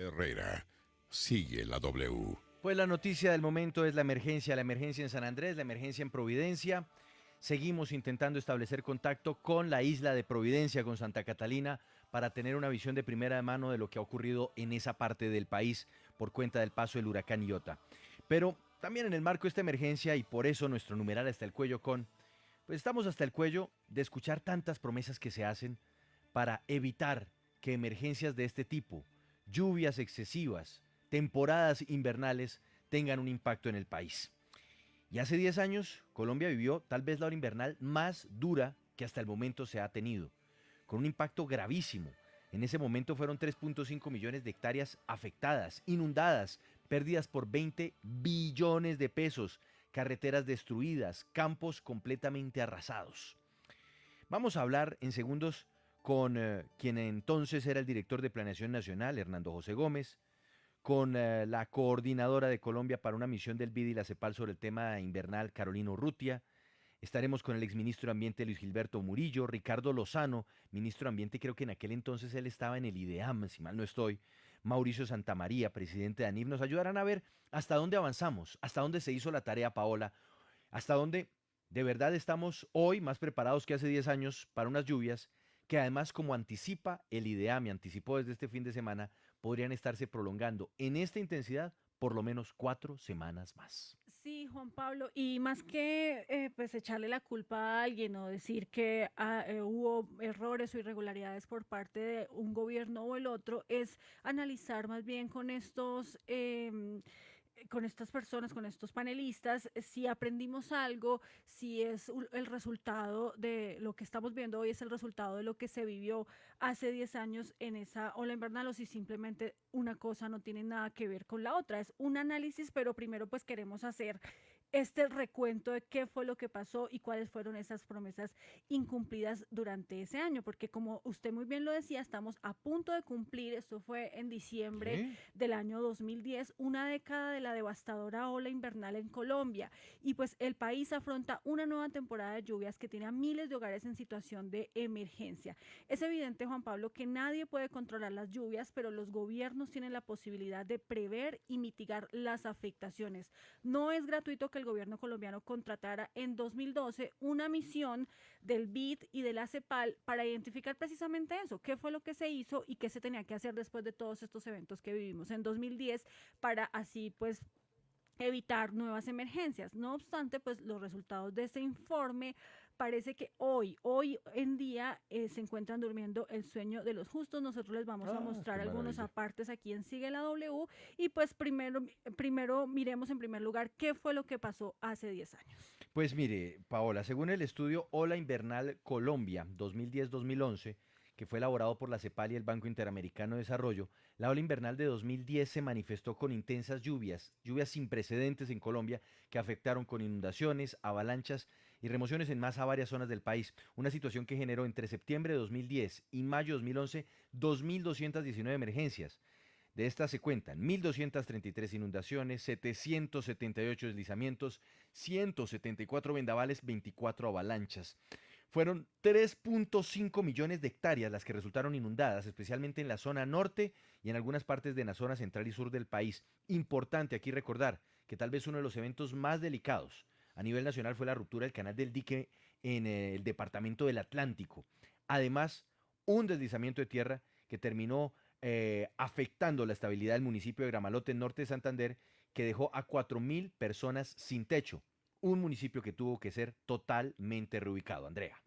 Herrera, sigue la W. Pues la noticia del momento es la emergencia en San Andrés, la emergencia en Providencia. Seguimos intentando establecer contacto con la isla de Providencia, con Santa Catalina, para tener una visión de primera mano de lo que ha ocurrido en esa parte del país por cuenta del paso del huracán Iota. Pero también en el marco de esta emergencia, y por eso nuestro numeral hasta el cuello pues estamos hasta el cuello de escuchar tantas promesas que se hacen para evitar que emergencias de este tipo, lluvias excesivas, temporadas invernales, tengan un impacto en el país. Y hace 10 años, Colombia vivió tal vez la hora invernal más dura que hasta el momento se ha tenido, con un impacto gravísimo. En ese momento fueron 3.5 millones de hectáreas afectadas, inundadas, pérdidas por 20 billones de pesos, carreteras destruidas, campos completamente arrasados. Vamos a hablar en segundos con quien entonces era el director de Planeación Nacional, Hernando José Gómez, con la coordinadora de Colombia para una misión del BID y la CEPAL sobre el tema invernal, Carolina Urrutia. Estaremos con el exministro de Ambiente Luis Gilberto Murillo, Ricardo Lozano, ministro de Ambiente, creo que en aquel entonces él estaba en el IDEAM, si mal no estoy, Mauricio Santamaría, presidente de ANIF, nos ayudarán a ver hasta dónde avanzamos, hasta dónde se hizo la tarea, Paola, hasta dónde de verdad estamos hoy más preparados que hace 10 años para unas lluvias que además, como anticipa el IDEAM y anticipó desde este fin de semana, podrían estarse prolongando en esta intensidad por lo menos 4 semanas más. Sí, Juan Pablo, y más que pues echarle la culpa a alguien o decir que hubo errores o irregularidades por parte de un gobierno o el otro, es analizar más bien con estas personas, con estos panelistas, si aprendimos algo, si es el resultado de lo que estamos viendo hoy, es el resultado de lo que se vivió hace 10 años en esa ola invernal, o si simplemente una cosa no tiene nada que ver con la otra. Es un análisis, pero primero pues queremos hacer este recuento de qué fue lo que pasó y cuáles fueron esas promesas incumplidas durante ese año, porque como usted muy bien lo decía, estamos a punto de cumplir, esto fue en diciembre ¿Sí? del año 2010, una década de la devastadora ola invernal en Colombia, y pues el país afronta una nueva temporada de lluvias que tiene a miles de hogares en situación de emergencia. Es evidente, Juan Pablo, que nadie puede controlar las lluvias, pero los gobiernos tienen la posibilidad de prever y mitigar las afectaciones. No es gratuito que el gobierno colombiano contratara en 2012 una misión del BID y de la CEPAL para identificar precisamente eso, qué fue lo que se hizo y qué se tenía que hacer después de todos estos eventos que vivimos en 2010 para así pues evitar nuevas emergencias. No obstante, pues los resultados de este informe parece que hoy en día se encuentran durmiendo el sueño de los justos. Nosotros les vamos a Ah, qué mostrar algunos maravilla. apartes aquí en Sigue la W, y pues primero miremos en primer lugar qué fue lo que pasó hace 10 años. Pues mire, Paola, según el estudio Ola Invernal Colombia 2010-2011, que fue elaborado por la CEPAL y el Banco Interamericano de Desarrollo, la ola invernal de 2010 se manifestó con intensas lluvias, lluvias sin precedentes en Colombia, que afectaron con inundaciones, avalanchas y remociones en masa a varias zonas del país. Una situación que generó entre septiembre de 2010 y mayo de 2011 2.219 emergencias. De estas se cuentan 1.233 inundaciones, 778 deslizamientos, 174 vendavales, 24 avalanchas. Fueron 3.5 millones de hectáreas las que resultaron inundadas, especialmente en la zona norte y en algunas partes de la zona central y sur del país. Importante aquí recordar que tal vez uno de los eventos más delicados a nivel nacional fue la ruptura del canal del dique en el departamento del Atlántico. Además, un deslizamiento de tierra que terminó afectando la estabilidad del municipio de Gramalote, en norte de Santander, que dejó a 4.000 personas sin techo. Un municipio que tuvo que ser totalmente reubicado. Andrea.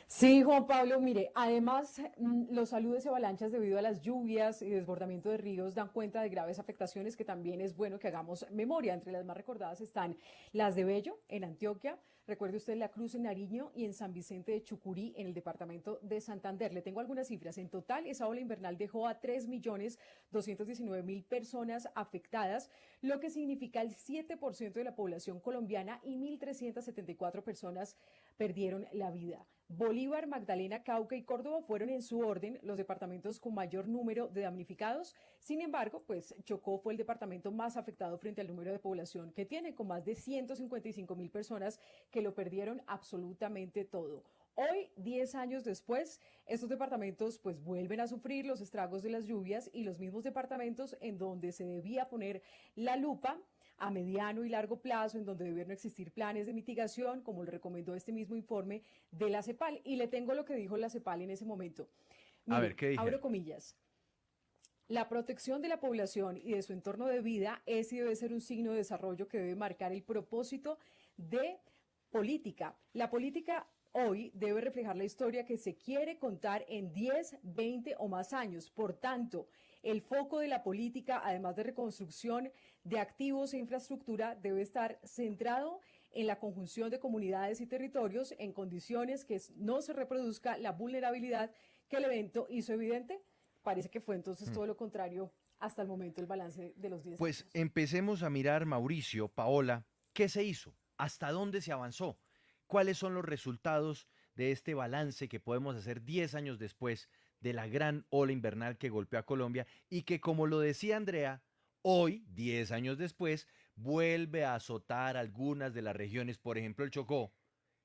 Sí, Juan Pablo, mire, además los aludes y avalanchas debido a las lluvias y desbordamiento de ríos dan cuenta de graves afectaciones que también es bueno que hagamos memoria. Entre las más recordadas están las de Bello, en Antioquia, recuerde usted la Cruz en Nariño y en San Vicente de Chucurí, en el departamento de Santander. Le tengo algunas cifras. En total, esa ola invernal dejó a 3.219.000 personas afectadas, lo que significa el 7% de la población colombiana, y 1.374 personas perdieron la vida. Bolívar, Magdalena, Cauca y Córdoba fueron en su orden los departamentos con mayor número de damnificados. Sin embargo, pues Chocó fue el departamento más afectado frente al número de población que tiene, con más de 155.000 personas que lo perdieron absolutamente todo. Hoy, 10 años después, estos departamentos pues vuelven a sufrir los estragos de las lluvias y los mismos departamentos en donde se debía poner la lupa a mediano y largo plazo, en donde debieron existir planes de mitigación, como lo recomendó este mismo informe de la CEPAL. Y le tengo lo que dijo la CEPAL en ese momento. A ver, Mire, ¿qué dijeron? abro comillas. La protección de la población y de su entorno de vida es y debe ser un signo de desarrollo que debe marcar el propósito de política. La política hoy debe reflejar la historia que se quiere contar en 10, 20 o más años. Por tanto, el foco de la política, además de reconstrucción de activos e infraestructura, debe estar centrado en la conjunción de comunidades y territorios en condiciones que no se reproduzca la vulnerabilidad que el evento hizo evidente. Parece que fue entonces todo lo contrario hasta el momento el balance de los 10 Pues años. empecemos a mirar, Mauricio, Paola, ¿qué se hizo? ¿Hasta dónde se avanzó? ¿Cuáles son los resultados de este balance que podemos hacer 10 años después de la gran ola invernal que golpeó a Colombia y que, como lo decía Andrea, hoy, 10 años después, vuelve a azotar algunas de las regiones, por ejemplo el Chocó,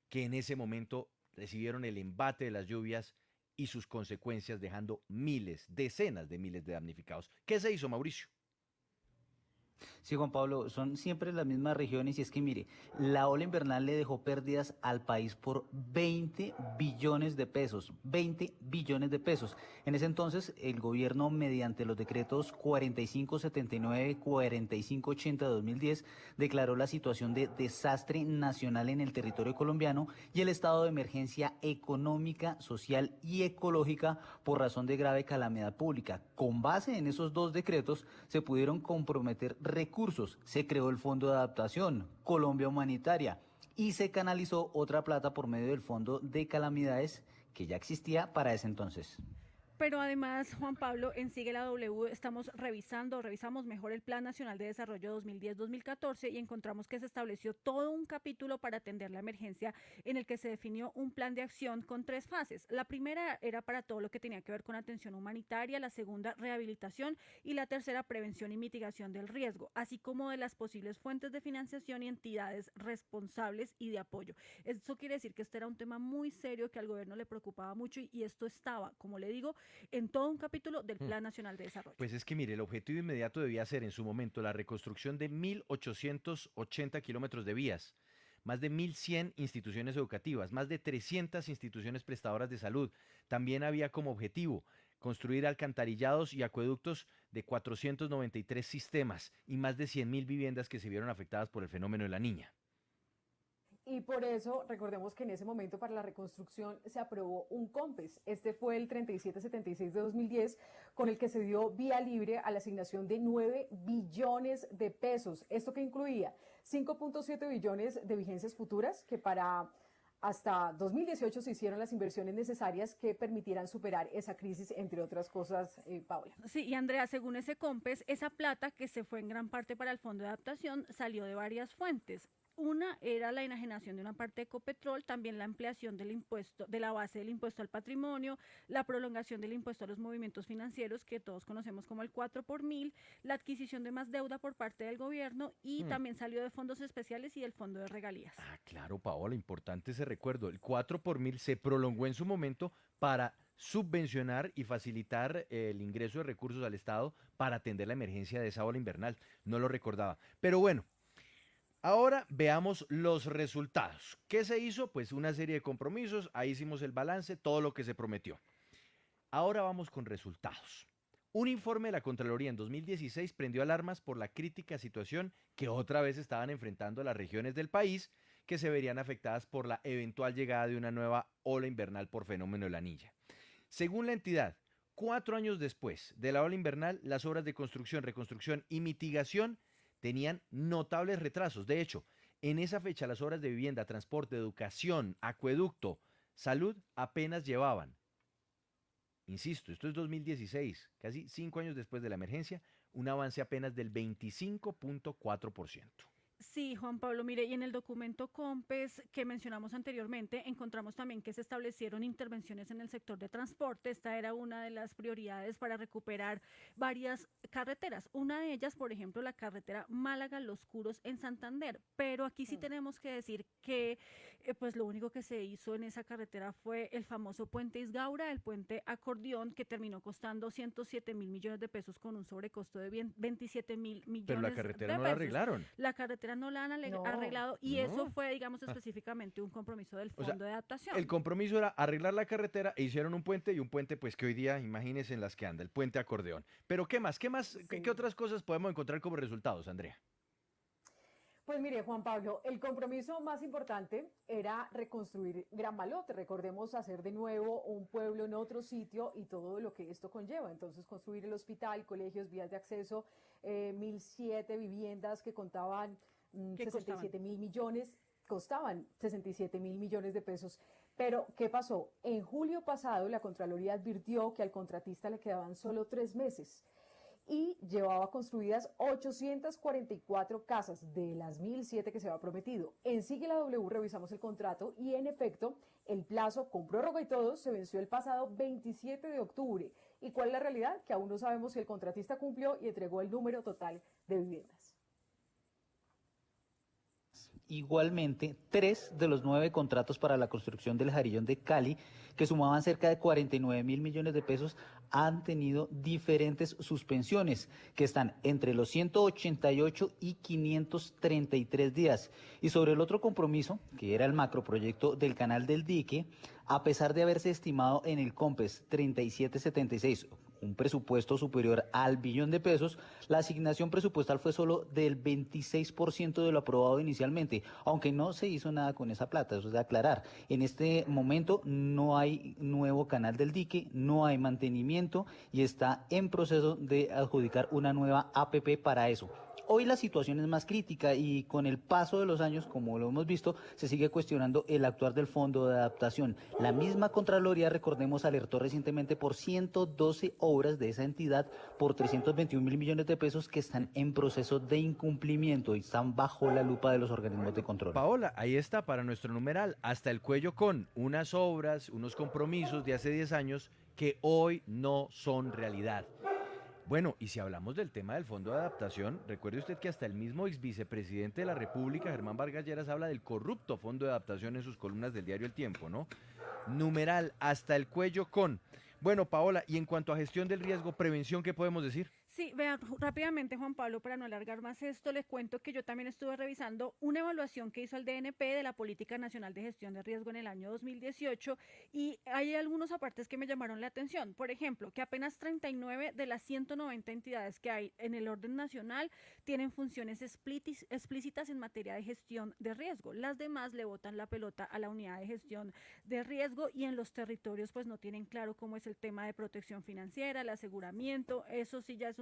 que en ese momento recibieron el embate de las lluvias y sus consecuencias, dejando miles, decenas de miles de damnificados? ¿Qué se hizo, Mauricio? Sí, Juan Pablo, son siempre las mismas regiones y es que mire, la ola invernal le dejó pérdidas al país por 20 billones de pesos, 20 billones de pesos. En ese entonces, el gobierno, mediante los decretos 4579, 4580 de 2010, declaró la situación de desastre nacional en el territorio colombiano y el estado de emergencia económica, social y ecológica por razón de grave calamidad pública. Con base en esos dos decretos, se pudieron comprometer recursos, se creó el Fondo de Adaptación, Colombia Humanitaria, y se canalizó otra plata por medio del Fondo de Calamidades que ya existía para ese entonces. Pero además, Juan Pablo, en Sigue la W revisamos mejor el Plan Nacional de Desarrollo 2010-2014 y encontramos que se estableció todo un capítulo para atender la emergencia en el que se definió un plan de acción con 3 fases. La primera era para todo lo que tenía que ver con atención humanitaria, la segunda, rehabilitación y la tercera, prevención y mitigación del riesgo, así como de las posibles fuentes de financiación y entidades responsables y de apoyo. Eso quiere decir que este era un tema muy serio que al gobierno le preocupaba mucho y esto estaba, como le digo, en todo un capítulo del Plan Nacional de Desarrollo. Pues es que mire, el objetivo inmediato debía ser en su momento la reconstrucción de 1.880 kilómetros de vías, más de 1.100 instituciones educativas, más de 300 instituciones prestadoras de salud. También había como objetivo construir alcantarillados y acueductos de 493 sistemas y más de 100.000 viviendas que se vieron afectadas por el fenómeno de la niña. Y por eso, recordemos que en ese momento para la reconstrucción se aprobó un COMPES. Este fue el 3776 de 2010, con el que se dio vía libre a la asignación de 9 billones de pesos. ¿Esto que incluía? 5.7 billones de vigencias futuras, que para hasta 2018 se hicieron las inversiones necesarias que permitieran superar esa crisis, entre otras cosas, Paula. Sí, y Andrea, según ese COMPES, esa plata que se fue en gran parte para el Fondo de Adaptación salió de varias fuentes. Una era la enajenación de una parte de Ecopetrol, también la ampliación del impuesto, de la base del impuesto al patrimonio, la prolongación del impuesto a los movimientos financieros, que todos conocemos como el 4 por mil, la adquisición de más deuda por parte del gobierno y también salió de fondos especiales y del fondo de regalías. Ah, claro, Paola, importante ese recuerdo. El 4 por mil se prolongó en su momento para subvencionar y facilitar el ingreso de recursos al Estado para atender la emergencia de esa ola invernal. No lo recordaba. Pero bueno, ahora veamos los resultados. ¿Qué se hizo? Pues una serie de compromisos, ahí hicimos el balance, todo lo que se prometió. Ahora vamos con resultados. Un informe de la Contraloría en 2016 prendió alarmas por la crítica situación que otra vez estaban enfrentando las regiones del país que se verían afectadas por la eventual llegada de una nueva ola invernal por fenómeno de la Niña. Según la entidad, 4 años después de la ola invernal, las obras de construcción, reconstrucción y mitigación tenían notables retrasos. De hecho, en esa fecha las obras de vivienda, transporte, educación, acueducto, salud apenas llevaban. Insisto, esto es 2016, casi 5 años después de la emergencia, un avance apenas del 25.4%. Sí, Juan Pablo, mire, y en el documento COMPES que mencionamos anteriormente, encontramos también que se establecieron intervenciones en el sector de transporte. Esta era una de las prioridades para recuperar varias carreteras. Una de ellas, por ejemplo, la carretera Málaga-Los Curos en Santander. Pero aquí sí tenemos que decir que pues lo único que se hizo en esa carretera fue el famoso puente Isgaura, el puente Acordeón, que terminó costando 107.000 millones de pesos con un sobrecosto de 27.000 Pero la millones carretera de no la pesos. arreglaron. La carretera no la han No. arreglado y eso No. fue, digamos, específicamente un compromiso del O sea, Fondo de el Adaptación. compromiso era arreglar la carretera e hicieron un puente y un puente pues que hoy día, imagínense en las que anda, el puente acordeón. Pero ¿qué más? ¿Qué más? ¿Qué Sí. otras cosas podemos encontrar como resultados, Andrea? Pues mire, Juan Pablo, el compromiso más importante era reconstruir Gran Malote. Recordemos hacer de nuevo un pueblo en otro sitio y todo lo que esto conlleva. Entonces, construir el hospital, colegios, vías de acceso, 1.007 viviendas que contaban ¿Qué costaban? 67.000 millones, costaban 67.000 millones de pesos. Pero, ¿qué pasó? En julio pasado, la Contraloría advirtió que al contratista le quedaban solo 3 meses y llevaba construidas 844 casas de las 1.007 que se había prometido. En Sigue la W revisamos el contrato y en efecto el plazo con prórroga y todo se venció el pasado 27 de octubre. ¿Y cuál es la realidad? Que aún no sabemos si el contratista cumplió y entregó el número total de viviendas. Igualmente, 3 de los 9 contratos para la construcción del Jarillón de Cali, que sumaban cerca de 49.000 millones de pesos, han tenido diferentes suspensiones, que están entre los 188 y 533 días. Y sobre el otro compromiso, que era el macroproyecto del Canal del Dique, a pesar de haberse estimado en el COMPES 3776 un presupuesto superior al billón de pesos, la asignación presupuestal fue solo del 26% de lo aprobado inicialmente, aunque no se hizo nada con esa plata, eso es de aclarar. En este momento no hay nuevo canal del dique, no hay mantenimiento y está en proceso de adjudicar una nueva APP para eso. Hoy la situación es más crítica y con el paso de los años, como lo hemos visto, se sigue cuestionando el actuar del Fondo de Adaptación. La misma Contraloría, recordemos, alertó recientemente por 112 obras de esa entidad por 321.000 millones de pesos que están en proceso de incumplimiento y están bajo la lupa de los organismos de control. Paola, ahí está para nuestro numeral, hasta el cuello con unas obras, unos compromisos de hace 10 años que hoy no son realidad. Bueno, y si hablamos del tema del Fondo de Adaptación, recuerde usted que hasta el mismo ex vicepresidente de la República, Germán Vargas Lleras, habla del corrupto Fondo de Adaptación en sus columnas del diario El Tiempo, ¿no? Numeral, hasta el cuello con. Bueno, Paola, y en cuanto a gestión del riesgo, prevención, ¿qué podemos decir? Sí, vean, rápidamente, Juan Pablo, para no alargar más esto, les cuento que yo también estuve revisando una evaluación que hizo el DNP de la Política Nacional de Gestión de Riesgo en el año 2018 y hay algunos apartes que me llamaron la atención. Por ejemplo, que apenas 39 de las 190 entidades que hay en el orden nacional tienen funciones explícitas en materia de gestión de riesgo. Las demás le botan la pelota a la unidad de gestión de riesgo y en los territorios pues no tienen claro cómo es el tema de protección financiera, el aseguramiento, eso sí ya es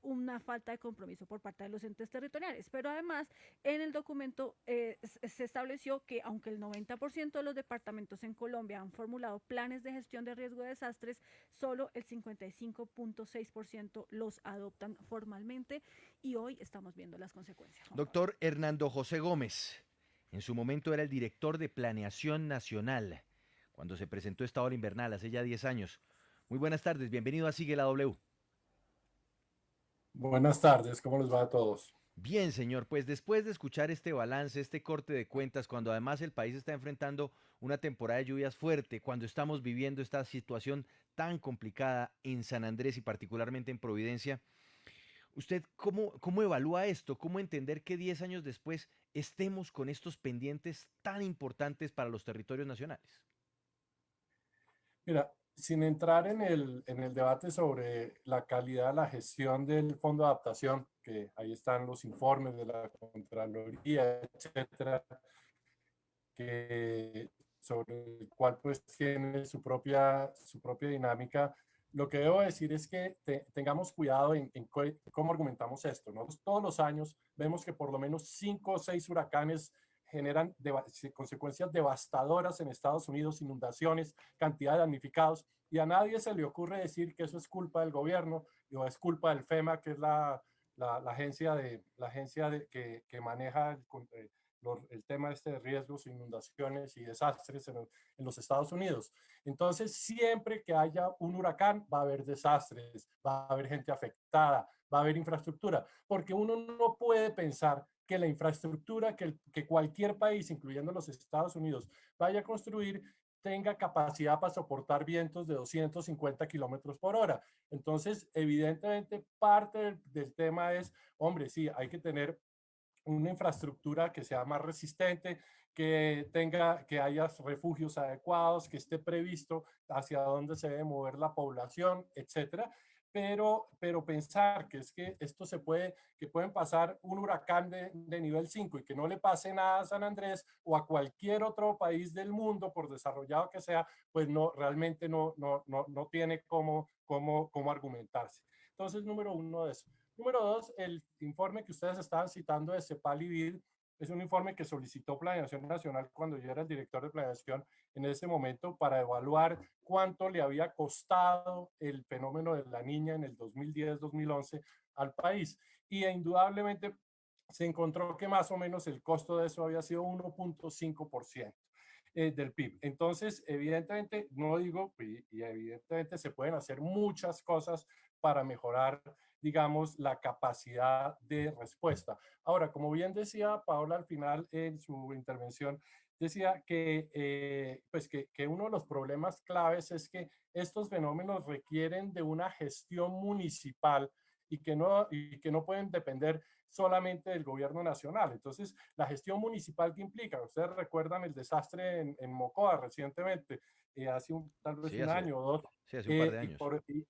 una falta de compromiso por parte de los entes territoriales. Pero además, en el documento se estableció que aunque el 90% de los departamentos en Colombia han formulado planes de gestión de riesgo de desastres, solo el 55.6% los adoptan formalmente y hoy estamos viendo las consecuencias. Doctor Hernando José Gómez, en su momento era el director de Planeación Nacional, cuando se presentó esta ola invernal hace ya 10 años. Muy buenas tardes, bienvenido a Sigue la W. Buenas tardes, ¿cómo les va a todos? Bien, señor, pues después de escuchar este balance, este corte de cuentas, cuando además el país está enfrentando una temporada de lluvias fuerte, cuando estamos viviendo esta situación tan complicada en San Andrés y particularmente en Providencia, ¿usted cómo evalúa esto? ¿Cómo entender que 10 años después estemos con estos pendientes tan importantes para los territorios nacionales? Mira, sin entrar en el debate sobre la calidad de la gestión del Fondo de Adaptación, que ahí están los informes de la Contraloría, etcétera, que, sobre el cual pues tiene su propia dinámica. Lo que debo decir es que tengamos cuidado en cómo argumentamos esto. Nosotros todos los años vemos que por lo menos 5 o 6 huracanes generan consecuencias devastadoras en Estados Unidos, inundaciones, cantidad de damnificados, y a nadie se le ocurre decir que eso es culpa del gobierno o es culpa del FEMA, que es la agencia que maneja el tema de riesgos, inundaciones y desastres en los Estados Unidos. Entonces, siempre que haya un huracán, va a haber desastres, va a haber gente afectada, va a haber infraestructura, porque uno no puede pensar que la infraestructura que cualquier país, incluyendo los Estados Unidos, vaya a construir, tenga capacidad para soportar vientos de 250 kilómetros por hora. Entonces, evidentemente, parte del tema es, hombre, sí, hay que tener una infraestructura que sea más resistente, que haya refugios adecuados, que esté previsto hacia dónde se debe mover la población, etcétera. Pero pensar que es que esto que pueden pasar un huracán de nivel 5 y que no le pase nada a San Andrés o a cualquier otro país del mundo, por desarrollado que sea, pues no, realmente no tiene cómo argumentarse. Entonces, número uno de eso. Número dos, el informe que ustedes estaban citando de CEPAL y BID es un informe que solicitó Planeación Nacional cuando yo era el director de planeación en ese momento para evaluar cuánto le había costado el fenómeno de la niña en el 2010-2011 al país. Y indudablemente se encontró que más o menos el costo de eso había sido 1.5% del PIB. Entonces, evidentemente, no digo, y evidentemente se pueden hacer muchas cosas para mejorar, digamos, la capacidad de respuesta. Ahora, como bien decía Paola al final en su intervención, decía pues que uno de los problemas claves es que estos fenómenos requieren de una gestión municipal y que no pueden depender solamente del gobierno nacional. Entonces, la gestión municipal que implica, ustedes recuerdan el desastre en Mocoa recientemente, hace tal vez Sí, un año o dos, sí, hace un par de años.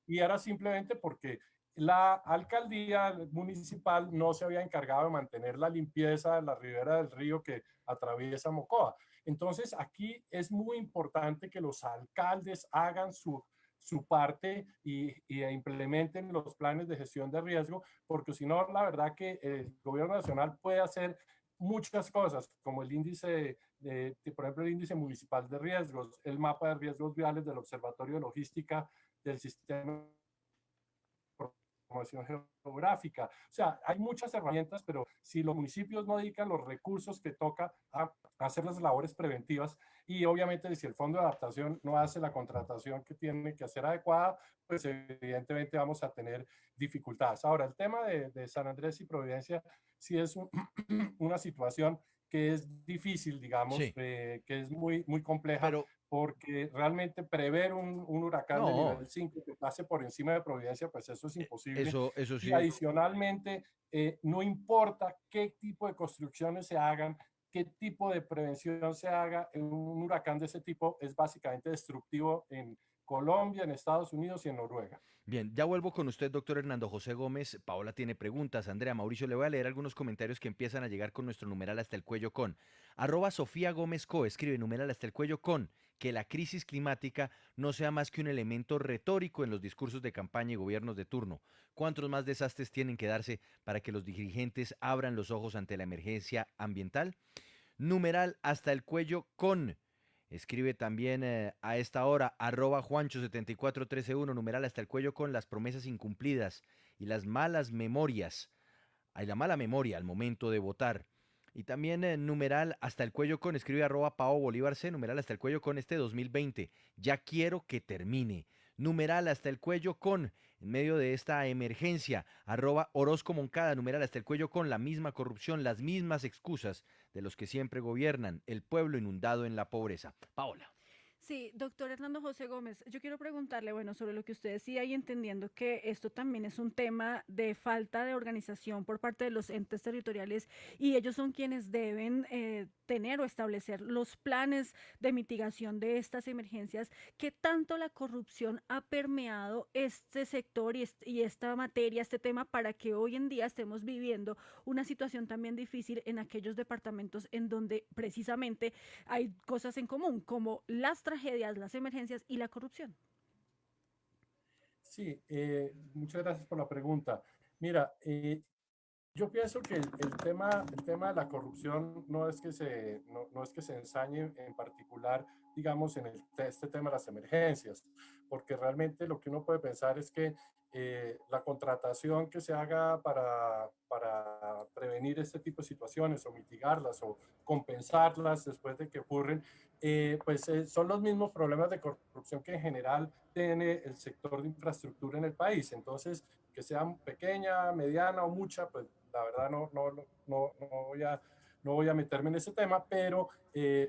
y era simplemente porque la alcaldía municipal no se había encargado de mantener la limpieza de la ribera del río que atraviesa Mocoa. Entonces, aquí es muy importante que los alcaldes hagan su parte y implementen los planes de gestión de riesgo, porque si no, la verdad que el gobierno nacional puede hacer muchas cosas, como el índice, por ejemplo, el índice municipal de riesgos, el mapa de riesgos viales del Observatorio de Logística del Sistema información geográfica. O sea, hay muchas herramientas, pero si los municipios no dedican los recursos que toca a hacer las labores preventivas y obviamente si el fondo de adaptación no hace la contratación que tiene que hacer adecuada, pues evidentemente vamos a tener dificultades. Ahora, el tema de San Andrés y Providencia sí es una situación que es difícil, digamos, Sí, que es muy compleja, pero porque realmente prever un huracán de no, nivel 5 que pase por encima de Providencia, pues eso es imposible. eso Y sí. adicionalmente, no importa qué tipo de construcciones se hagan, qué tipo de prevención se haga, un huracán de ese tipo es básicamente destructivo en Colombia, en Estados Unidos y en Noruega. Bien, ya vuelvo con usted, doctor Hernando José Gómez. Paola tiene preguntas. Andrea, Mauricio, le voy a leer algunos comentarios que empiezan a llegar con nuestro numeral hasta el cuello con. Arroba Sofía Gómez Co. Escribe numeral hasta el cuello con que la crisis climática no sea más que un elemento retórico en los discursos de campaña y gobiernos de turno. ¿Cuántos más desastres tienen que darse para que los dirigentes abran los ojos ante la emergencia ambiental? Numeral hasta el cuello con. Escribe también a esta hora, arroba Juancho74131, numeral hasta el cuello con las promesas incumplidas y las malas memorias. Hay la mala memoria al momento de votar. Y también numeral hasta el cuello con, escribe arroba Pao Bolívar C, numeral hasta el cuello con este 2020. Ya quiero que termine. Numeral hasta el cuello con, en medio de esta emergencia, arroba Orozco Moncada, numeral hasta el cuello con la misma corrupción, las mismas excusas de los que siempre gobiernan, el pueblo inundado en la pobreza. Paola. Sí, doctor Hernando José Gómez, yo quiero preguntarle, bueno, sobre lo que usted decía y entendiendo que esto también es un tema de falta de organización por parte de los entes territoriales y ellos son quienes deben tener o establecer los planes de mitigación de estas emergencias. ¿Qué tanto la corrupción ha permeado este sector y esta materia, este tema, para que hoy en día estemos viviendo una situación también difícil en aquellos departamentos en donde precisamente hay cosas en común, como las tragedias, las emergencias y la corrupción? Sí, muchas gracias por la pregunta. Mira, yo pienso que el tema de la corrupción no es que se ensañe en particular, digamos, este tema de las emergencias, porque realmente lo que uno puede pensar es que la contratación que se haga para prevenir este tipo de situaciones o mitigarlas o compensarlas después de que ocurren, son los mismos problemas de corrupción que en general tiene el sector de infraestructura en el país. Entonces, que sea pequeña, mediana o mucha, pues la verdad no voy a meterme en ese tema, pero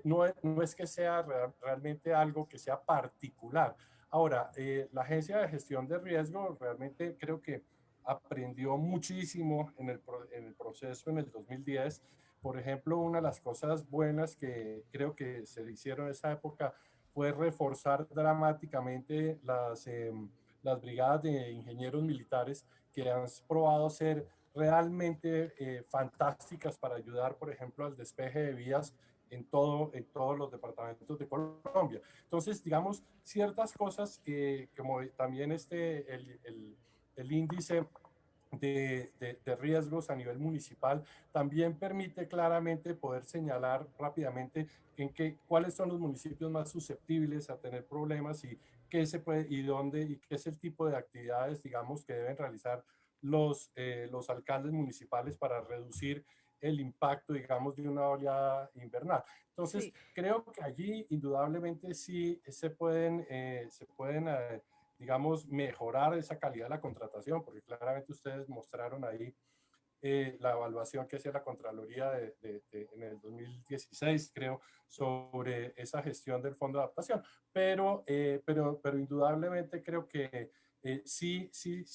no es que sea realmente algo que sea particular. Ahora, la Agencia de Gestión de Riesgo realmente creo que aprendió muchísimo en el proceso en el 2010. Por ejemplo, una de las cosas buenas que creo que se hicieron en esa época fue reforzar dramáticamente las brigadas de ingenieros militares que han probado ser realmente fantásticas para ayudar, por ejemplo, al despeje de vías en todos los departamentos de Colombia. Entonces, digamos, ciertas cosas, como también el índice de riesgos a nivel municipal, también permite claramente poder señalar rápidamente cuáles son los municipios más susceptibles a tener problemas y qué se puede y dónde y qué es el tipo de actividades, digamos, que deben realizar los alcaldes municipales para reducir el impacto, digamos, de una oleada invernal. Entonces, Sí. creo que allí indudablemente sí se pueden digamos, mejorar esa calidad de la contratación, porque claramente ustedes mostraron ahí la evaluación que hacía la Contraloría en el 2016, creo, sobre esa gestión del Fondo de Adaptación. Pero indudablemente creo que sí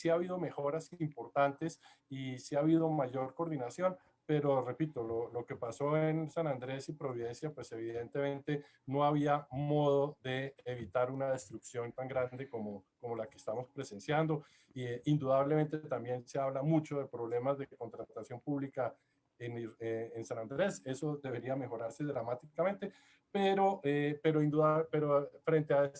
ha habido mejoras importantes y sí ha habido mayor coordinación, pero repito, lo que pasó en San Andrés y Providencia, pues evidentemente no había modo de evitar una destrucción tan grande como la que estamos presenciando. Y indudablemente también se habla mucho de problemas de contratación pública en San Andrés. Eso debería mejorarse dramáticamente, pero frente a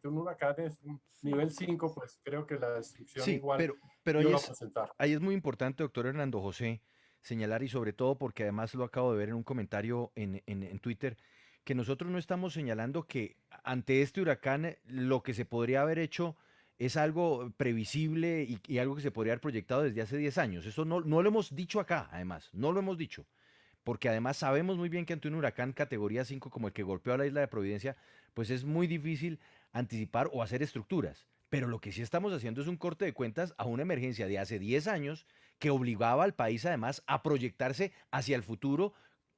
un huracán es un nivel 5, pues creo que la destrucción Sí, igual pero iba a presentar. ahí es muy importante, doctor Hernando José, señalar y sobre todo porque además lo acabo de ver en un comentario en Twitter, que nosotros no estamos señalando que ante este huracán lo que se podría haber hecho es algo previsible y algo que se podría haber proyectado desde hace 10 años. Eso no lo hemos dicho acá, además, no lo hemos dicho. Porque además sabemos muy bien que ante un huracán categoría 5 como el que golpeó a la isla de Providencia, pues es muy difícil anticipar o hacer estructuras. Pero lo que sí estamos haciendo es un corte de cuentas a una emergencia de hace 10 años que obligaba al país además a proyectarse hacia el futuro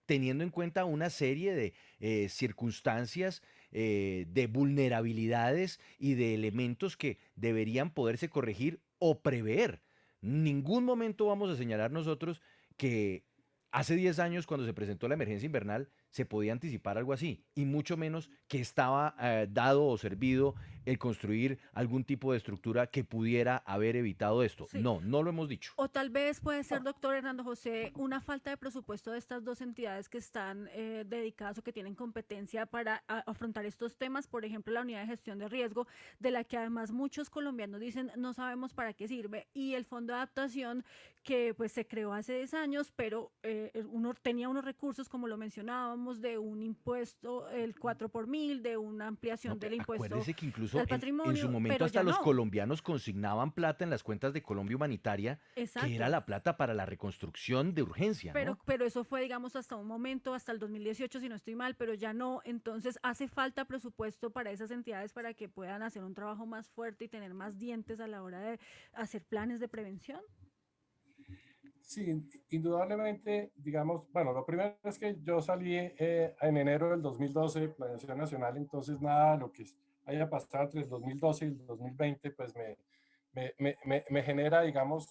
teniendo en cuenta una serie de circunstancias, de vulnerabilidades y de elementos que deberían poderse corregir o prever. Ningún momento vamos a señalar nosotros que hace 10 años, cuando se presentó la emergencia invernal, se podía anticipar algo así, y mucho menos que estaba dado o servido el construir algún tipo de estructura que pudiera haber evitado esto. Sí. No lo hemos dicho. O tal vez puede ser, doctor Hernando José, una falta de presupuesto de estas dos entidades que están dedicadas o que tienen competencia para afrontar estos temas. Por ejemplo, la unidad de gestión de riesgo, de la que además muchos colombianos dicen no sabemos para qué sirve, y el fondo de adaptación que pues se creó hace 10 años, pero tenía unos recursos, como lo mencionábamos, de un impuesto, el 4 por mil, de una No, ampliación del impuesto acuérdese que incluso al en su patrimonio, momento pero hasta ya los no. colombianos consignaban plata en las cuentas de Colombia Humanitaria, que era Exacto. la plata para la reconstrucción de urgencia, ¿no? Pero eso fue, digamos, hasta un momento, hasta el 2018, si no estoy mal, pero ya no. Entonces, hace falta presupuesto para esas entidades para que puedan hacer un trabajo más fuerte y tener más dientes a la hora de hacer planes de prevención. Sí, indudablemente, digamos, bueno, lo primero es que yo salí en enero del 2012 de Planeación Nacional, entonces nada, lo que haya pasado entre el 2012 y el 2020, pues me genera, digamos,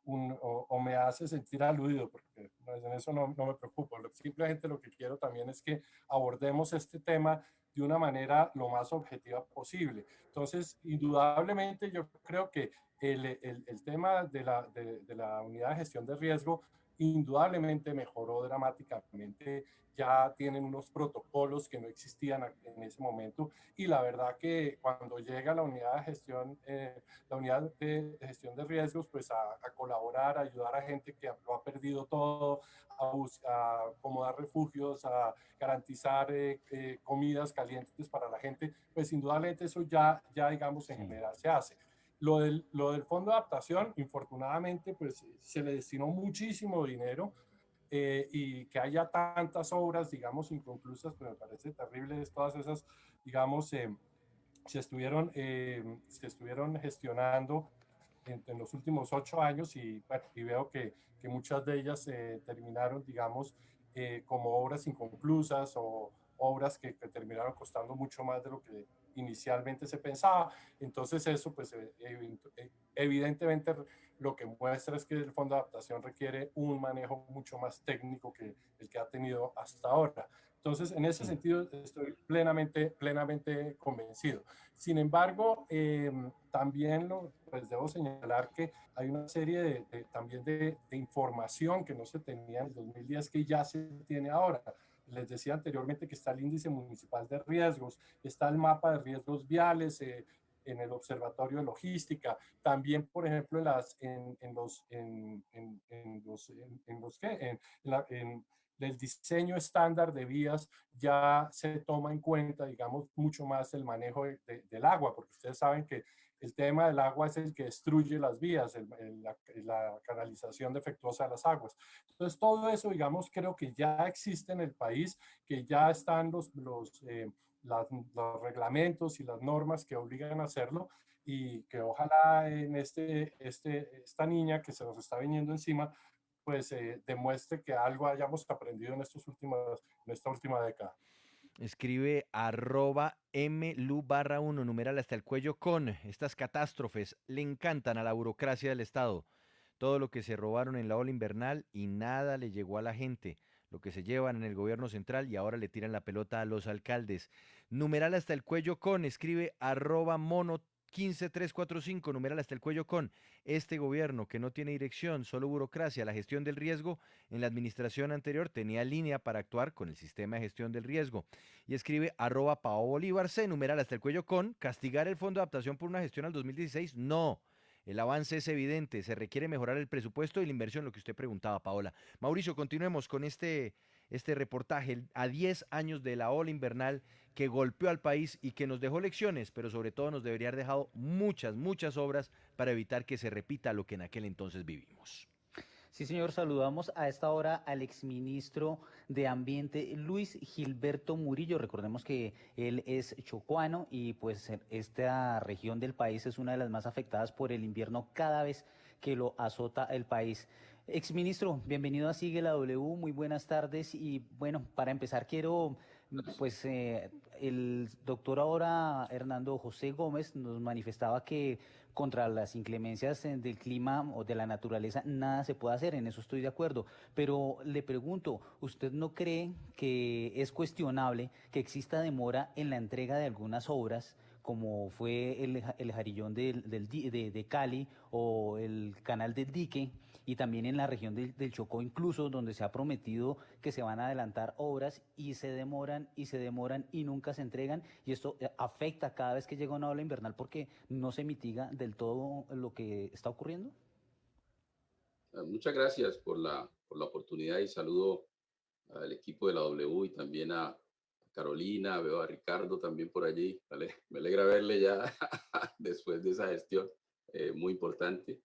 o me hace sentir aludido, porque pues, en eso no me preocupo. Simplemente lo que quiero también es que abordemos este tema de una manera lo más objetiva posible. Entonces, indudablemente yo creo que el tema de la unidad de gestión de riesgo indudablemente mejoró dramáticamente. Ya tienen unos protocolos que no existían en ese momento y la verdad que cuando llega la unidad de gestión de riesgos, pues a colaborar, a ayudar a gente que lo ha perdido todo, a acomodar refugios, a garantizar comidas calientes para la gente, pues indudablemente eso ya digamos en Sí. general se hace. Lo del fondo de adaptación, infortunadamente, pues se le destinó muchísimo dinero, y que haya tantas obras, digamos, inconclusas, pues me parece terrible. Todas esas, digamos, se estuvieron gestionando en los últimos 8 años, y, bueno, y veo que muchas de ellas terminaron, digamos, como obras inconclusas, o obras que terminaron costando mucho más de lo que inicialmente se pensaba. Entonces eso, pues evidentemente lo que muestra es que el fondo de adaptación requiere un manejo mucho más técnico que el que ha tenido hasta ahora. Entonces, en ese sentido, estoy plenamente convencido. Sin embargo, también pues debo señalar que hay una serie también de información que no se tenía en el 2010 que ya se tiene ahora. Les decía anteriormente que está el índice municipal de riesgos, está el mapa de riesgos viales, en el observatorio de logística, también, por ejemplo, el diseño estándar de vías ya se toma en cuenta, digamos, mucho más el manejo del agua, porque ustedes saben que el tema del agua es el que destruye las vías, la canalización defectuosa de las aguas. Entonces, todo eso, digamos, creo que ya existe en el país, que ya están los reglamentos y las normas que obligan a hacerlo, y que ojalá en esta niña que se nos está viniendo encima, pues demuestre que algo hayamos aprendido en esta última década. Escribe @mlu_1, numeral hasta el cuello con estas catástrofes. Le encantan a la burocracia del Estado. Todo lo que se robaron en la ola invernal y nada le llegó a la gente. Lo que se llevan en el gobierno central y ahora le tiran la pelota a los alcaldes. Numeral hasta el cuello con, escribe @mono 15345, numeral hasta el cuello con. Este gobierno que no tiene dirección, solo burocracia, la gestión del riesgo, en la administración anterior tenía línea para actuar con el sistema de gestión del riesgo. Y escribe @Pao Bolívar C, numeral hasta el cuello con, castigar el fondo de adaptación por una gestión al 2016, no. El avance es evidente, se requiere mejorar el presupuesto y la inversión, lo que usted preguntaba, Paola. Mauricio, continuemos con este reportaje a 10 años de la ola invernal que golpeó al país y que nos dejó lecciones, pero sobre todo nos debería haber dejado muchas obras para evitar que se repita lo que en aquel entonces vivimos. Sí, señor, saludamos a esta hora al exministro de Ambiente, Luis Gilberto Murillo. Recordemos que él es chocuano y pues esta región del país es una de las más afectadas por el invierno cada vez que lo azota el país. Exministro, bienvenido a Sigue la W, muy buenas tardes y bueno, para empezar quiero, pues el doctor ahora Hernando José Gómez nos manifestaba que contra las inclemencias del clima o de la naturaleza nada se puede hacer, en eso estoy de acuerdo, pero le pregunto, ¿usted no cree que es cuestionable que exista demora en la entrega de algunas obras, como fue el Jarillón de Cali o el Canal del Dique, y también en la región del Chocó incluso, donde se ha prometido que se van a adelantar obras y se demoran y nunca se entregan, y esto afecta cada vez que llega una ola invernal porque no se mitiga del todo lo que está ocurriendo? Muchas gracias por la oportunidad, y saludo al equipo de la W y también a Carolina, veo a Ricardo también por allí. Vale, me alegra verle ya después de esa gestión muy importante.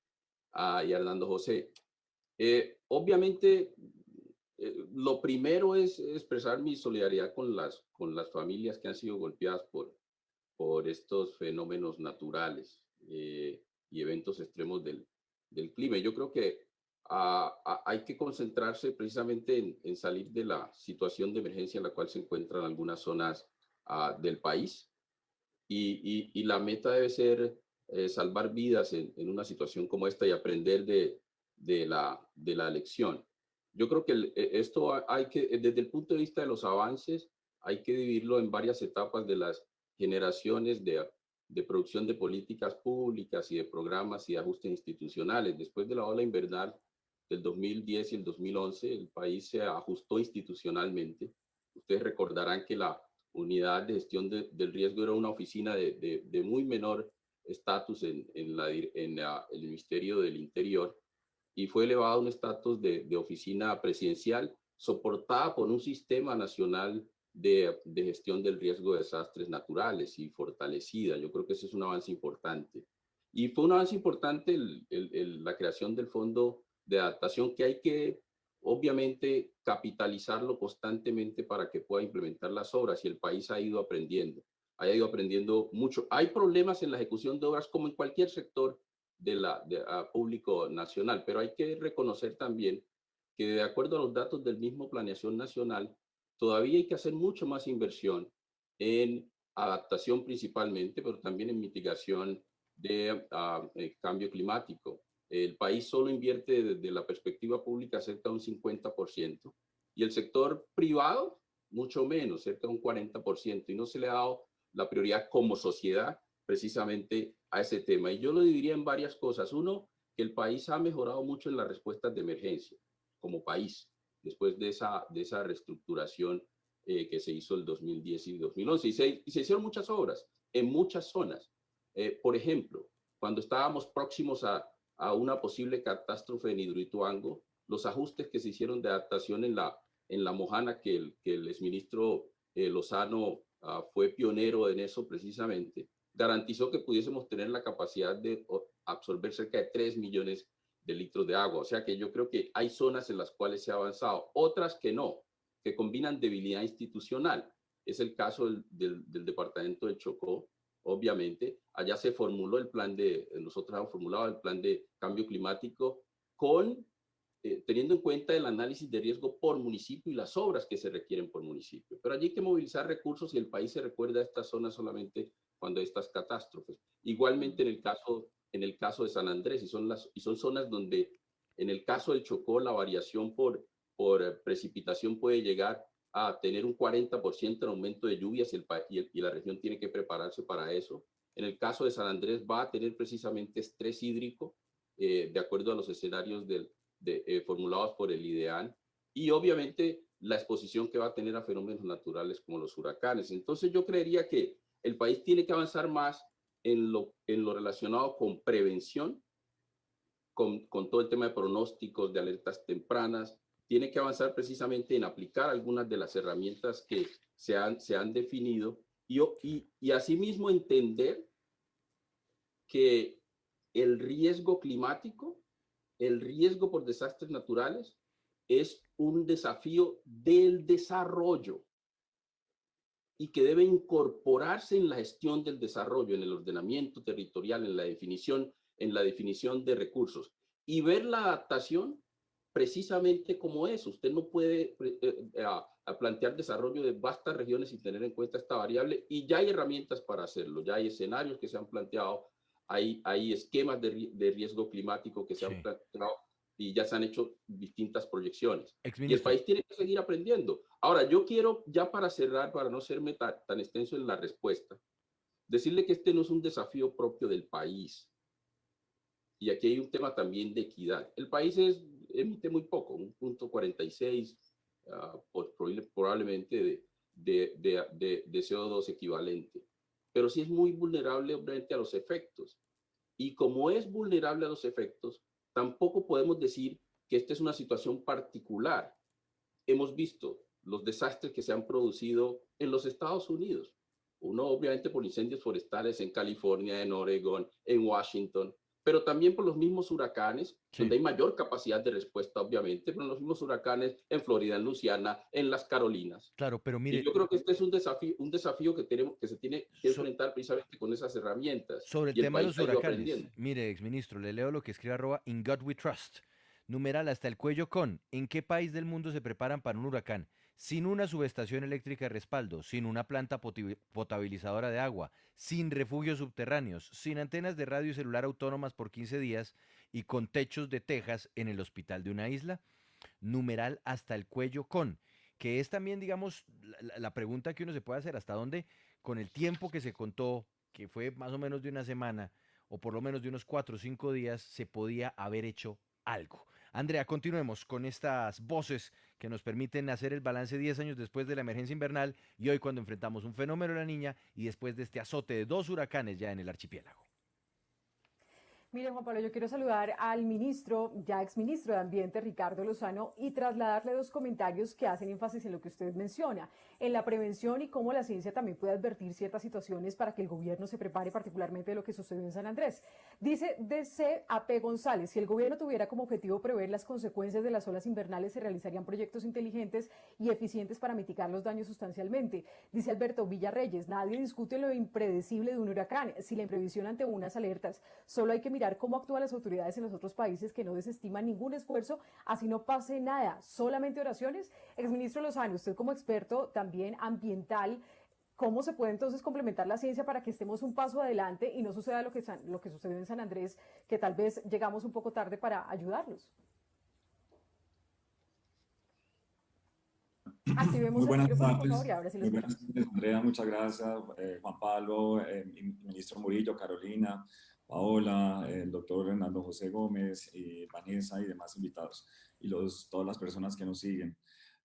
Y a Hernando José. Obviamente, lo primero es expresar mi solidaridad con las familias que han sido golpeadas por estos fenómenos naturales y eventos extremos del clima. Yo creo que hay que concentrarse precisamente en salir de la situación de emergencia en la cual se encuentran algunas zonas del país, y la meta debe ser salvar vidas en una situación como esta y aprender de la lección. Yo creo que esto hay que, desde el punto de vista de los avances, hay que dividirlo en varias etapas de las generaciones de producción de políticas públicas y de programas y de ajustes institucionales. Después de la ola invernal del 2010 y el 2011, el país se ajustó institucionalmente. Ustedes recordarán que la unidad de gestión del riesgo era una oficina de muy menor estatus en el Ministerio del Interior, y fue elevado a un estatus de oficina presidencial soportada por un sistema nacional de gestión del riesgo de desastres naturales y fortalecida. Yo creo que ese es un avance importante. Y fue un avance importante la creación del Fondo de Adaptación, que hay que obviamente capitalizarlo constantemente para que pueda implementar las obras, y el país ha ido aprendiendo mucho. Hay problemas en la ejecución de obras como en cualquier sector público nacional, pero hay que reconocer también que de acuerdo a los datos del mismo Planeación Nacional, todavía hay que hacer mucho más inversión en adaptación principalmente, pero también en mitigación de cambio climático. El país solo invierte desde la perspectiva pública cerca de un 50% y el sector privado mucho menos, cerca de un 40%, y no se le ha dado la prioridad como sociedad precisamente a ese tema. Y yo lo dividiría en varias cosas. Uno, que el país ha mejorado mucho en las respuestas de emergencia como país, después de esa reestructuración que se hizo el 2010 y 2011. Y se hicieron muchas obras en muchas zonas. Por ejemplo, cuando estábamos próximos a una posible catástrofe en Hidroituango, los ajustes que se hicieron de adaptación en la Mojana, que el exministro Lozano fue pionero en eso precisamente, garantizó que pudiésemos tener la capacidad de absorber cerca de 3 millones de litros de agua. O sea que yo creo que hay zonas en las cuales se ha avanzado, otras que no, que combinan debilidad institucional. Es el caso del departamento del Chocó, obviamente. Allá se formuló nosotros hemos formulado el plan de cambio climático teniendo en cuenta el análisis de riesgo por municipio y las obras que se requieren por municipio. Pero allí hay que movilizar recursos y el país se recuerda a estas zonas solamente cuando hay estas catástrofes. Igualmente en el caso de San Andrés, y son zonas donde en el caso del Chocó la variación por precipitación puede llegar a tener un 40% de aumento de lluvias y la región tiene que prepararse para eso. En el caso de San Andrés va a tener precisamente estrés hídrico de acuerdo a los escenarios formulados por el IDEAN, y obviamente la exposición que va a tener a fenómenos naturales como los huracanes. Entonces yo creería que el país tiene que avanzar más en lo relacionado con prevención, con todo el tema de pronósticos, de alertas tempranas. Tiene que avanzar precisamente en aplicar algunas de las herramientas que se han definido y asimismo entender que el riesgo climático, el riesgo por desastres naturales, es un desafío del desarrollo y que debe incorporarse en la gestión del desarrollo, en el ordenamiento territorial, en la definición de recursos, y ver la adaptación precisamente como es. Usted no puede plantear desarrollo de vastas regiones sin tener en cuenta esta variable, y ya hay herramientas para hacerlo, ya hay escenarios que se han planteado, hay esquemas de riesgo climático que se han planteado y ya se han hecho distintas proyecciones. Y el país tiene que seguir aprendiendo. Ahora, yo quiero, ya para cerrar, para no serme tan extenso en la respuesta, decirle que este no es un desafío propio del país. Y aquí hay un tema también de equidad. El país emite muy poco, 1.46 probablemente de CO2 equivalente. Pero sí es muy vulnerable, obviamente, a los efectos. Y como es vulnerable a los efectos, tampoco podemos decir que esta es una situación particular. Hemos visto los desastres que se han producido en los Estados Unidos. Uno, obviamente, por incendios forestales en California, en Oregón, en Washington, pero también por los mismos huracanes, donde hay mayor capacidad de respuesta, obviamente, pero los mismos huracanes en Florida, en Luisiana, en las Carolinas. Claro, pero mire, y yo creo que este es un desafío que se tiene que enfrentar precisamente con esas herramientas. Sobre el tema de los huracanes, mire, exministro, le leo lo que escribe @In God We Trust. Numeral hasta el cuello con: ¿en qué país del mundo se preparan para un huracán? Sin una subestación eléctrica de respaldo, sin una planta potabilizadora de agua, sin refugios subterráneos, sin antenas de radio y celular autónomas por 15 días y con techos de tejas en el hospital de una isla. Numeral hasta el cuello con, que es también, digamos, la pregunta que uno se puede hacer: ¿hasta dónde, con el tiempo que se contó, que fue más o menos de una semana, o por lo menos de unos 4 o 5 días, se podía haber hecho algo? Andrea, continuemos con estas voces que nos permiten hacer el balance 10 años después de la emergencia invernal y hoy cuando enfrentamos un fenómeno de la niña y después de este azote de 2 huracanes ya en el archipiélago. Mire, Juan Pablo, yo quiero saludar al ministro, ya exministro de Ambiente, Ricardo Lozano, y trasladarle dos comentarios que hacen énfasis en lo que usted menciona, en la prevención y cómo la ciencia también puede advertir ciertas situaciones para que el gobierno se prepare, particularmente de lo que sucedió en San Andrés. Dice DC AP González, si el gobierno tuviera como objetivo prever las consecuencias de las olas invernales, se realizarían proyectos inteligentes y eficientes para mitigar los daños sustancialmente. Dice Alberto Villarreyes, nadie discute lo impredecible de un huracán, si la imprevisión ante unas alertas, solo hay que mirar cómo actúan las autoridades en los otros países que no desestiman ningún esfuerzo, así no pase nada, solamente oraciones. Exministro Lozano, usted como experto también ambiental, ¿cómo se puede entonces complementar la ciencia para que estemos un paso adelante y no suceda lo que sucedió en San Andrés, que tal vez llegamos un poco tarde para ayudarlos? Muy Activemos el buenas micrófono, por tardes. favor, y ahora sí lo Muy buenas escuchamos. tardes, Andrea. Muchas gracias. Juan Pablo, ministro Murillo, Carolina, Paola, el doctor Hernando José Gómez, Vanessa y demás invitados, y todas las personas que nos siguen.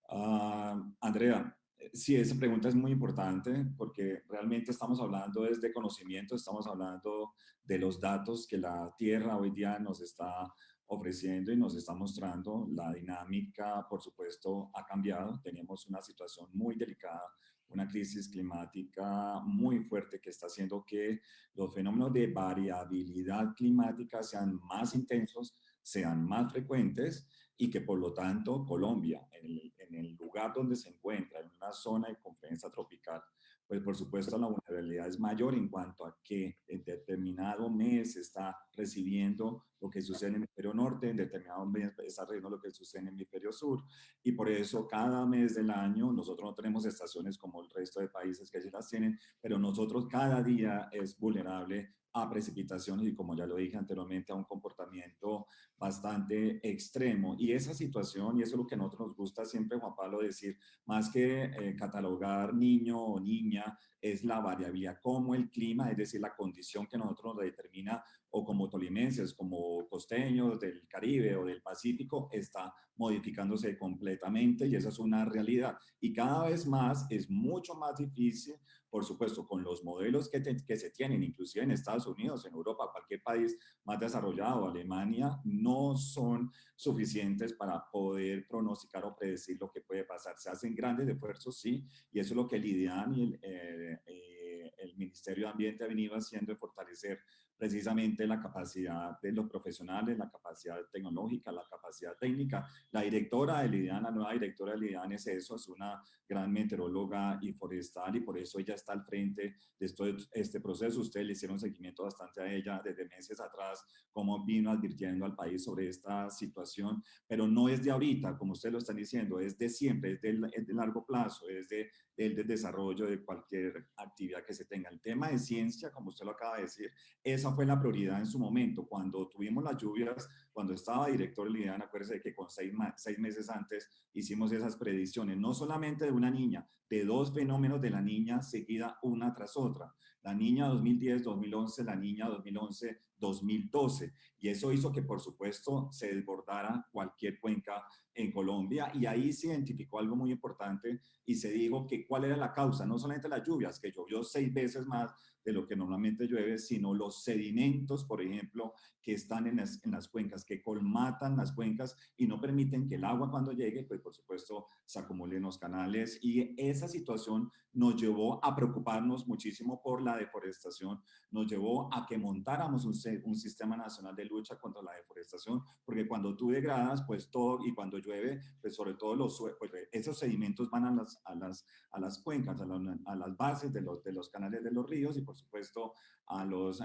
Andrea, sí, esa pregunta es muy importante porque realmente estamos hablando desde conocimiento, estamos hablando de los datos que la Tierra hoy día nos está ofreciendo y nos está mostrando. La dinámica, por supuesto, ha cambiado. Teníamos una situación muy delicada, una crisis climática muy fuerte que está haciendo que los fenómenos de variabilidad climática sean más intensos, sean más frecuentes y que por lo tanto Colombia, en el lugar donde se encuentra, en una zona de confluencia tropical, pues por supuesto la vulnerabilidad es mayor en cuanto a que en determinado mes está recibiendo lo que sucede en el hemisferio norte, en determinado mes está recibiendo lo que sucede en el hemisferio sur, y por eso cada mes del año, nosotros no tenemos estaciones como el resto de países que sí las tienen, pero nosotros cada día es vulnerable a precipitaciones y, como ya lo dije anteriormente, a un comportamiento bastante extremo. Y esa situación, y eso es lo que a nosotros nos gusta siempre, Juan Pablo, decir, más que catalogar niño o niña, es la variabilidad, como el clima, es decir, la condición que nosotros nos determina, o como tolimenses, como costeños del Caribe o del Pacífico, está modificándose completamente y esa es una realidad. Y cada vez más es mucho más difícil, por supuesto, con los modelos que se tienen, inclusive en Estados Unidos, en Europa, cualquier país más desarrollado, Alemania, no son suficientes para poder pronosticar o predecir lo que puede pasar. Se hacen grandes esfuerzos, sí, y eso es lo que el IDEAM y el Ministerio de Ambiente ha venido haciendo, de fortalecer precisamente la capacidad de los profesionales, la capacidad tecnológica, la capacidad técnica. La directora del IDEAN, la nueva directora del IDEAN es eso, es una gran meteoróloga y forestal y por eso ella está al frente de este proceso. Ustedes le hicieron seguimiento bastante a ella desde meses atrás, cómo vino advirtiendo al país sobre esta situación, pero no es de ahorita, como ustedes lo están diciendo, es de siempre, es de largo plazo, es del desarrollo de cualquier actividad que se tenga. El tema de ciencia, como usted lo acaba de decir, esa fue la prioridad en su momento. Cuando tuvimos las lluvias, cuando estaba director del IDEAN, acuérdense que con 6 meses antes hicimos esas predicciones, no solamente de una niña, de dos fenómenos de la niña seguida una tras otra. La niña 2010-2011, la niña 2011-2012. Y eso hizo que, por supuesto, se desbordara cualquier cuenca en Colombia. Y ahí se identificó algo muy importante y se dijo que cuál era la causa, no solamente las lluvias, que llovió 6 veces más de lo que normalmente llueve, sino los sedimentos, por ejemplo, que están en las cuencas, que colmatan las cuencas y no permiten que el agua cuando llegue, pues por supuesto, se acumule en los canales. Y esa situación nos llevó a preocuparnos muchísimo por la deforestación, nos llevó a que montáramos un sistema nacional de lucha contra la deforestación, porque cuando tú degradas, pues todo, y cuando llueve, pues sobre todo pues, esos sedimentos van a las cuencas, a las bases de los canales de los ríos y por supuesto a los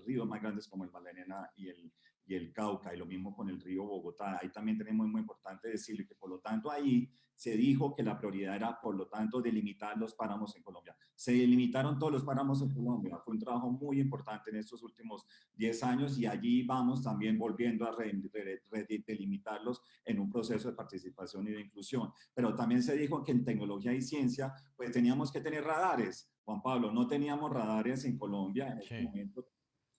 ríos más grandes como el Magdalena y el Cauca, y lo mismo con el río Bogotá. Ahí también tenemos muy importante decirle que por lo tanto ahí se dijo que la prioridad era por lo tanto delimitar los páramos en Colombia. Se delimitaron todos los páramos en Colombia, fue un trabajo muy importante en estos últimos 10 años y allí vamos también volviendo a delimitarlos en un proceso de participación y de inclusión. Pero también se dijo que en tecnología y ciencia pues teníamos que tener radares. Juan Pablo, no teníamos radares en Colombia en este momento,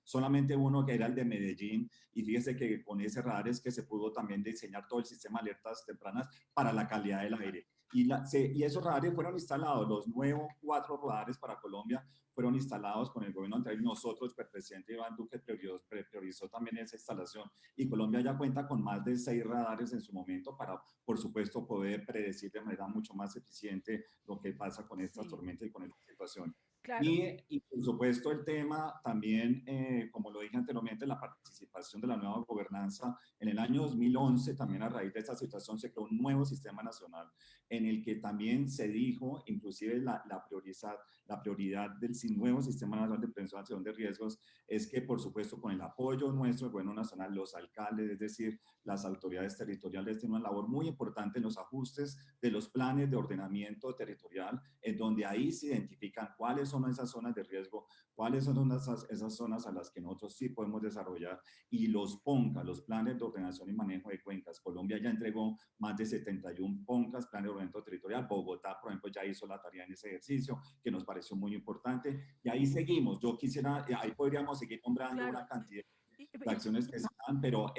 solamente uno que era el de Medellín, y fíjese que con ese radar es que se pudo también diseñar todo el sistema de alertas tempranas para la calidad del aire. Y esos radares fueron instalados, los nuevos 4 radares para Colombia fueron instalados con el gobierno anterior. Nosotros, el presidente Iván Duque priorizó también esa instalación y Colombia ya cuenta con más de 6 radares en su momento para, por supuesto, poder predecir de manera mucho más eficiente lo que pasa con estas tormentas y con esta situación. Claro. Y por supuesto el tema también, como lo dije anteriormente, la participación de la nueva gobernanza. En el año 2011, también a raíz de esta situación, se creó un nuevo sistema nacional en el que también se dijo, inclusive la prioridad del nuevo sistema nacional de prevención de riesgos es que, por supuesto, con el apoyo nuestro, el gobierno nacional, los alcaldes, es decir, las autoridades territoriales tienen una labor muy importante en los ajustes de los planes de ordenamiento territorial, en donde ahí se identifican cuáles son esas zonas de riesgo, cuáles son esas zonas a las que nosotros sí podemos desarrollar, y los PONCA, los planes de ordenación y manejo de cuencas. Colombia ya entregó más de 71 PONCAs, planes de ordenamiento territorial. Bogotá, por ejemplo, ya hizo la tarea en ese ejercicio, que nos pareció muy importante, y ahí seguimos. Yo quisiera, ahí podríamos seguir nombrando una cantidad de acciones que se dan, pero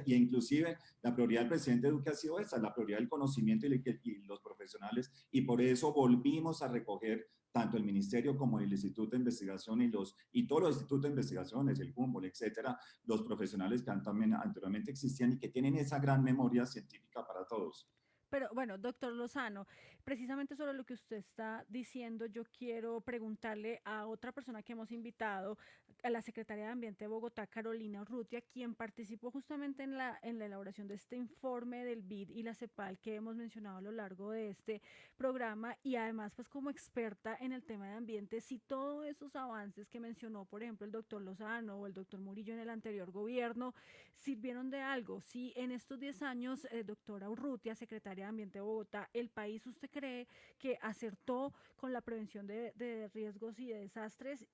y inclusive la prioridad del presidente Duque ha sido esa, la prioridad del conocimiento y los profesionales, y por eso volvimos a recoger tanto el ministerio como el Instituto de Investigación y todos los institutos de investigaciones, el Humboldt, etcétera, los profesionales que también anteriormente existían y que tienen esa gran memoria científica para todos. Pero bueno, doctor Lozano, precisamente sobre lo que usted está diciendo, yo quiero preguntarle a otra persona que hemos invitado, a la secretaria de Ambiente de Bogotá, Carolina Urrutia, quien participó justamente en la elaboración de este informe del BID y la CEPAL que hemos mencionado a lo largo de este programa, y además pues como experta en el tema de ambiente, si todos esos avances que mencionó, por ejemplo, el doctor Lozano o el doctor Murillo en el anterior gobierno, sirvieron de algo, si en estos 10 años, doctora Urrutia, secretaria de Ambiente de Bogotá, el país, ¿usted cree que acertó con la prevención de riesgos y de desastres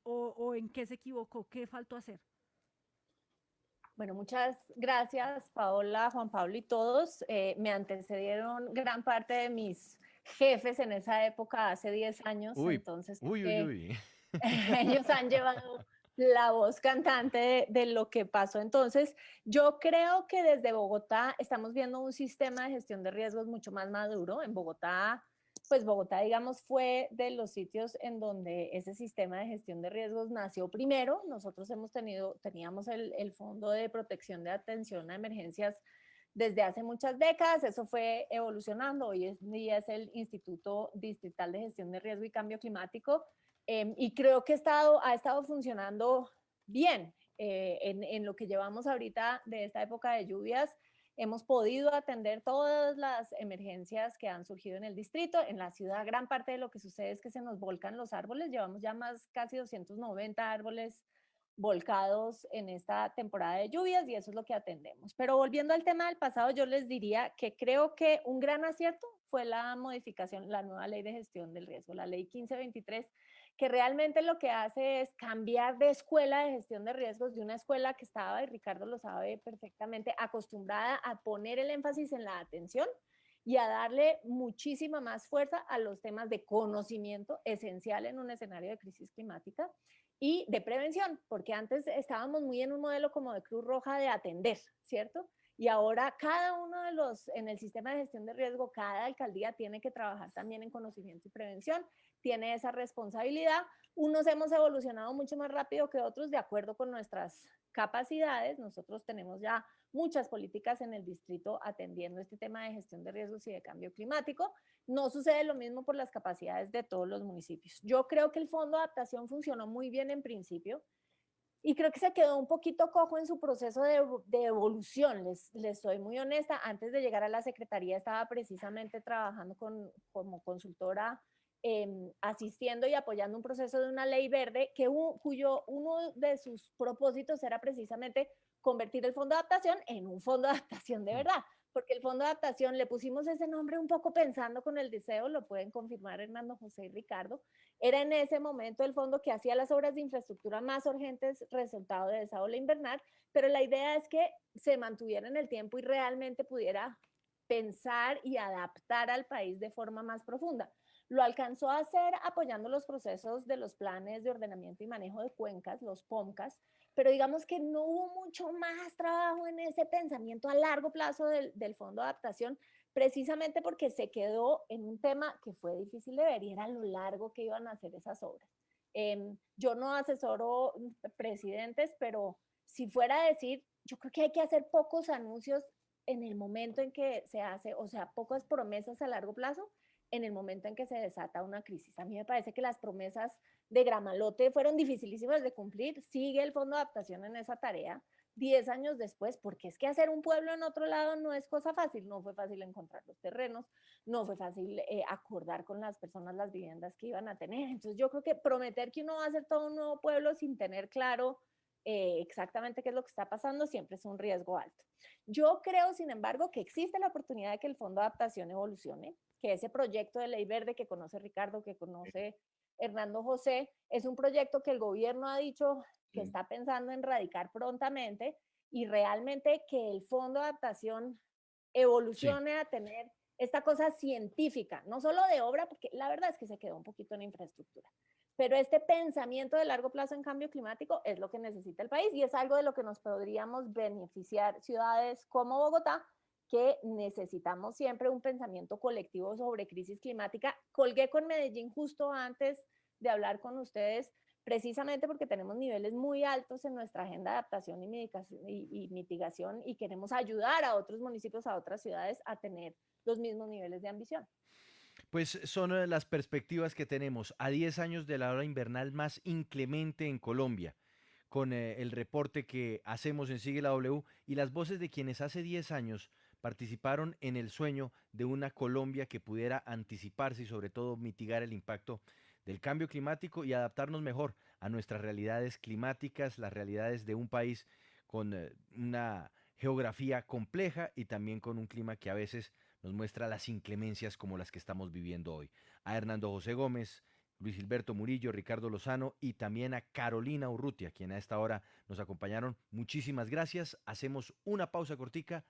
o en qué se equivocó? ¿Qué faltó hacer? Bueno, muchas gracias, Paola, Juan Pablo y todos. Me antecedieron gran parte de mis jefes en esa época, hace 10 años, entonces ellos han llevado la voz cantante de lo que pasó entonces. Yo creo que desde Bogotá estamos viendo un sistema de gestión de riesgos mucho más maduro. En Bogotá, pues Bogotá, digamos, fue de los sitios en donde ese sistema de gestión de riesgos nació primero. Nosotros teníamos el Fondo de Protección de Atención a Emergencias desde hace muchas décadas. Eso fue evolucionando. Hoy en día es el Instituto Distrital de Gestión de Riesgo y Cambio Climático. Y creo que ha estado funcionando bien. En lo que llevamos ahorita de esta época de lluvias, hemos podido atender todas las emergencias que han surgido en el distrito. En la ciudad, gran parte de lo que sucede es que se nos volcan los árboles. Llevamos ya casi 290 árboles volcados en esta temporada de lluvias y eso es lo que atendemos. Pero volviendo al tema del pasado, yo les diría que creo que un gran acierto fue la modificación, la nueva ley de gestión del riesgo, la ley 1523, que realmente lo que hace es cambiar de escuela de gestión de riesgos, de una escuela que estaba, y Ricardo lo sabe perfectamente, acostumbrada a poner el énfasis en la atención y a darle muchísima más fuerza a los temas de conocimiento esencial en un escenario de crisis climática y de prevención, porque antes estábamos muy en un modelo como de Cruz Roja de atender, ¿cierto? Y ahora cada uno en el sistema de gestión de riesgo, cada alcaldía tiene que trabajar también en conocimiento y prevención, tiene esa responsabilidad. Unos hemos evolucionado mucho más rápido que otros de acuerdo con nuestras capacidades. Nosotros tenemos ya muchas políticas en el distrito atendiendo este tema de gestión de riesgos y de cambio climático. No sucede lo mismo por las capacidades de todos los municipios. Yo creo que el Fondo de Adaptación funcionó muy bien en principio y creo que se quedó un poquito cojo en su proceso de evolución. Les soy muy honesta, antes de llegar a la Secretaría estaba precisamente trabajando como consultora, asistiendo y apoyando un proceso de una ley verde cuyo uno de sus propósitos era precisamente convertir el Fondo de Adaptación en un Fondo de Adaptación de verdad, porque el Fondo de Adaptación le pusimos ese nombre un poco pensando con el deseo, lo pueden confirmar Hernando José y Ricardo, era en ese momento el fondo que hacía las obras de infraestructura más urgentes resultado de esa ola invernal, pero la idea es que se mantuviera en el tiempo y realmente pudiera pensar y adaptar al país de forma más profunda. Lo alcanzó a hacer apoyando los procesos de los planes de ordenamiento y manejo de cuencas, los POMCAS, pero digamos que no hubo mucho más trabajo en ese pensamiento a largo plazo del Fondo de Adaptación, precisamente porque se quedó en un tema que fue difícil de ver y era lo largo que iban a hacer esas obras. Yo no asesoro presidentes, pero si fuera a decir, yo creo que hay que hacer pocos anuncios en el momento en que se hace, o sea, pocas promesas a largo plazo en el momento en que se desata una crisis. A mí me parece que las promesas de Gramalote fueron dificilísimas de cumplir. Sigue el Fondo de Adaptación en esa tarea 10 años después, porque es que hacer un pueblo en otro lado no es cosa fácil. No fue fácil encontrar los terrenos, no fue fácil acordar con las personas las viviendas que iban a tener. Entonces yo creo que prometer que uno va a hacer todo un nuevo pueblo sin tener claro exactamente qué es lo que está pasando siempre es un riesgo alto. Yo creo, sin embargo, que existe la oportunidad de que el Fondo de Adaptación evolucione, que ese proyecto de ley verde que conoce Ricardo, que conoce Hernando José, es un proyecto que el gobierno ha dicho que está pensando en radicar prontamente y realmente que el Fondo de Adaptación evolucione a tener esta cosa científica, no solo de obra, porque la verdad es que se quedó un poquito en infraestructura, pero este pensamiento de largo plazo en cambio climático es lo que necesita el país y es algo de lo que nos podríamos beneficiar ciudades como Bogotá, que necesitamos siempre un pensamiento colectivo sobre crisis climática. Colgué con Medellín justo antes de hablar con ustedes, precisamente porque tenemos niveles muy altos en nuestra agenda de adaptación y mitigación y queremos ayudar a otros municipios, a otras ciudades a tener los mismos niveles de ambición. Pues son las perspectivas que tenemos a 10 años de la ola invernal más inclemente en Colombia, con el reporte que hacemos en Sigue la W y las voces de quienes hace 10 años participaron en el sueño de una Colombia que pudiera anticiparse y sobre todo mitigar el impacto del cambio climático y adaptarnos mejor a nuestras realidades climáticas, las realidades de un país con una geografía compleja y también con un clima que a veces nos muestra las inclemencias como las que estamos viviendo hoy. A Hernando José Gómez, Luis Gilberto Murillo, Ricardo Lozano y también a Carolina Urrutia, quien a esta hora nos acompañaron. Muchísimas gracias. Hacemos una pausa cortica